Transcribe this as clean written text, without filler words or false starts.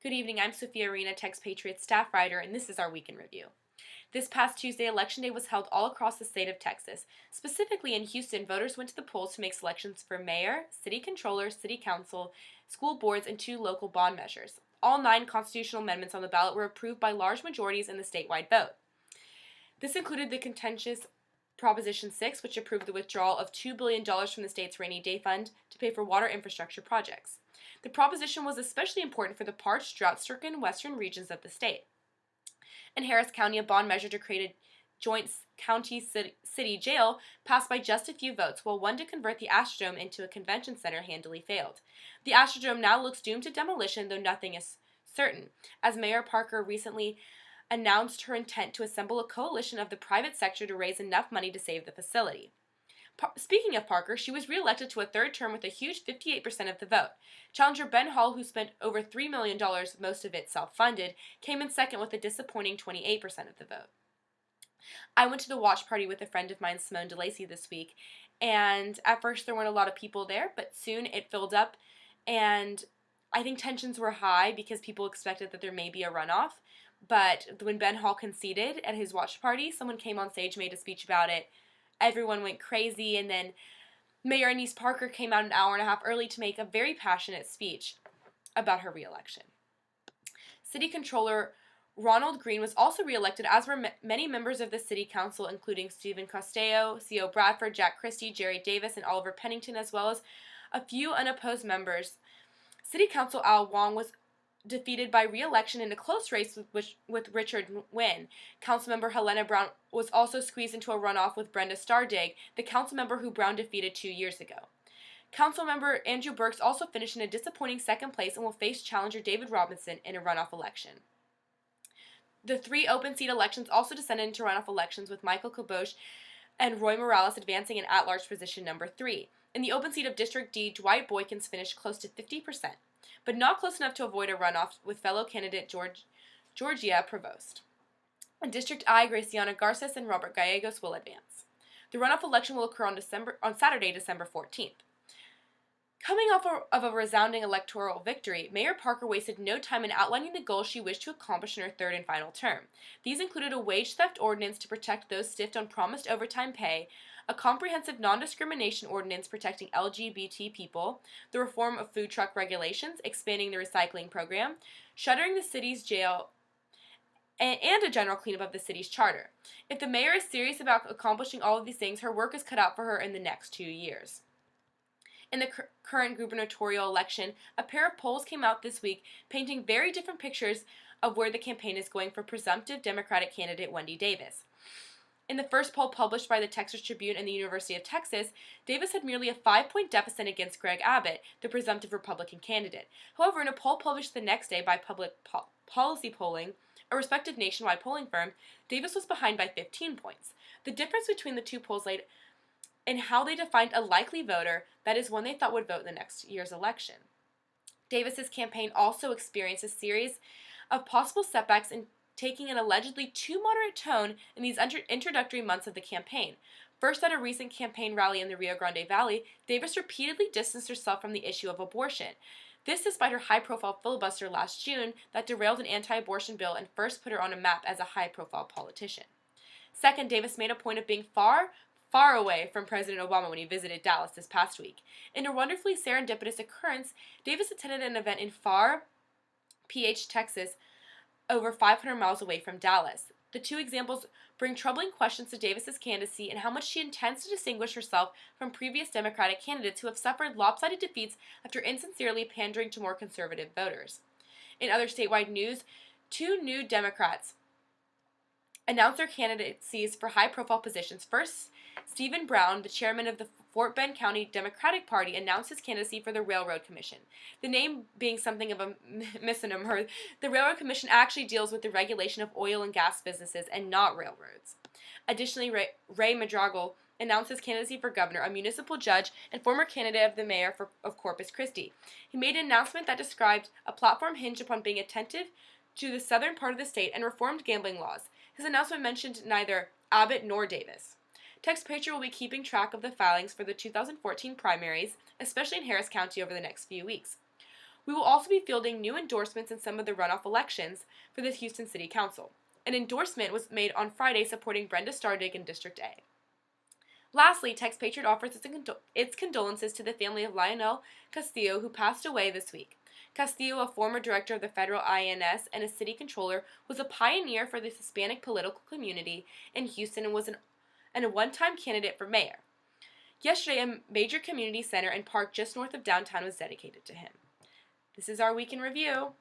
Good evening, I'm Sophia Arena, Texpatriate staff writer, and this is our Week in Review. This past Tuesday, Election Day was held all across the state of Texas. Specifically in Houston, voters went to the polls to make selections for mayor, city controller, city council, school boards, and 2 local bond measures. All 9 constitutional amendments on the ballot were approved by large majorities in the statewide vote. This included the contentious Proposition 6, which approved the withdrawal of $2 billion from the state's rainy day fund to pay for water infrastructure projects. The proposition was especially important for the parched, drought-stricken western regions of the state. In Harris County, a bond measure to create a joint county city jail passed by just a few votes, while one to convert the Astrodome into a convention center handily failed. The Astrodome now looks doomed to demolition, though nothing is certain, as Mayor Parker recently announced her intent to assemble a coalition of the private sector to raise enough money to save the facility. Speaking of Parker, she was reelected to a 3rd term with a huge 58% of the vote. Challenger Ben Hall, who spent over $3 million, most of it self-funded, came in second with a disappointing 28% of the vote. I went to the watch party with a friend of mine, Simone DeLacy, this week, and at first there weren't a lot of people there, but soon it filled up, and I think tensions were high because people expected that there may be a runoff. But when Ben Hall conceded at his watch party, someone came on stage, made a speech about it. Everyone went crazy, and then Mayor Annise Parker came out an hour and a half early to make a very passionate speech about her reelection. City Controller Ronald Green was also reelected, as were many members of the City Council, including Stephen Costello, C.O. Bradford, Jack Christie, Jerry Davis, and Oliver Pennington, as well as a few unopposed members. City Council Al Wong was defeated by re-election in a close race with Richard Nguyen. Councilmember Helena Brown was also squeezed into a runoff with Brenda Stardig, the councilmember who Brown defeated 2 years ago. Councilmember Andrew Burks also finished in a disappointing 2nd place and will face challenger David Robinson in a runoff election. The 3 open seat elections also descended into runoff elections, with Michael Kabosh and Roy Morales advancing in at-large position number 3. In the open seat of District D, Dwight Boykins finished close to 50%. But not close enough to avoid a runoff with fellow candidate Georgia Provost. In District I, Graciana Garces and Robert Gallegos will advance. The runoff election will occur on Saturday, December 14th. Coming off of a resounding electoral victory, Mayor Parker wasted no time in outlining the goals she wished to accomplish in her 3rd and final term. These included a wage theft ordinance to protect those stiffed on promised overtime pay, a comprehensive non-discrimination ordinance protecting LGBT people, the reform of food truck regulations, expanding the recycling program, shuttering the city's jail, and a general cleanup of the city's charter. If the mayor is serious about accomplishing all of these things, her work is cut out for her in the next 2 years. In the current gubernatorial election, a pair of polls came out this week painting very different pictures of where the campaign is going for presumptive Democratic candidate Wendy Davis. In the first poll published by the Texas Tribune and the University of Texas, Davis had merely a 5-point deficit against Greg Abbott, the presumptive Republican candidate. However, in a poll published the next day by Public Policy Polling, a respected nationwide polling firm, Davis was behind by 15 points. The difference between the 2 polls laid in how they defined a likely voter, that is, one they thought would vote in the next year's election. Davis's campaign also experienced a series of possible setbacks in taking an allegedly too moderate tone in these introductory months of the campaign. First, at a recent campaign rally in the Rio Grande Valley, Davis repeatedly distanced herself from the issue of abortion. This despite her high-profile filibuster last June that derailed an anti-abortion bill and first put her on a map as a high-profile politician. Second, Davis made a point of being far away from President Obama when he visited Dallas this past week. In a wonderfully serendipitous occurrence, Davis attended an event in Far, PH, Texas, over 500 miles away from Dallas. The 2 examples bring troubling questions to Davis's candidacy and how much she intends to distinguish herself from previous Democratic candidates who have suffered lopsided defeats after insincerely pandering to more conservative voters. In other statewide news, 2 new Democrats announced their candidacies for high-profile positions. First, Stephen Brown, the chairman of the Fort Bend County Democratic Party, announced his candidacy for the Railroad Commission. The name being something of a misnomer, the Railroad Commission actually deals with the regulation of oil and gas businesses and not railroads. Additionally, Ray Madragal announced his candidacy for governor, a municipal judge and former candidate of the mayor of Corpus Christi. He made an announcement that described a platform hinged upon being attentive to the southern part of the state and reformed gambling laws. His announcement mentioned neither Abbott nor Davis. Texpatriate will be keeping track of the filings for the 2014 primaries, especially in Harris County, over the next few weeks. We will also be fielding new endorsements in some of the runoff elections for the Houston City Council. An endorsement was made on Friday supporting Brenda Stardig in District A. Lastly, Texpatriate offers its condolences to the family of Lionel Castillo, who passed away this week. Castillo, a former director of the federal INS and a city controller, was a pioneer for the Hispanic political community in Houston and a one-time candidate for mayor. Yesterday, a major community center and park just north of downtown was dedicated to him. This is our Week in Review.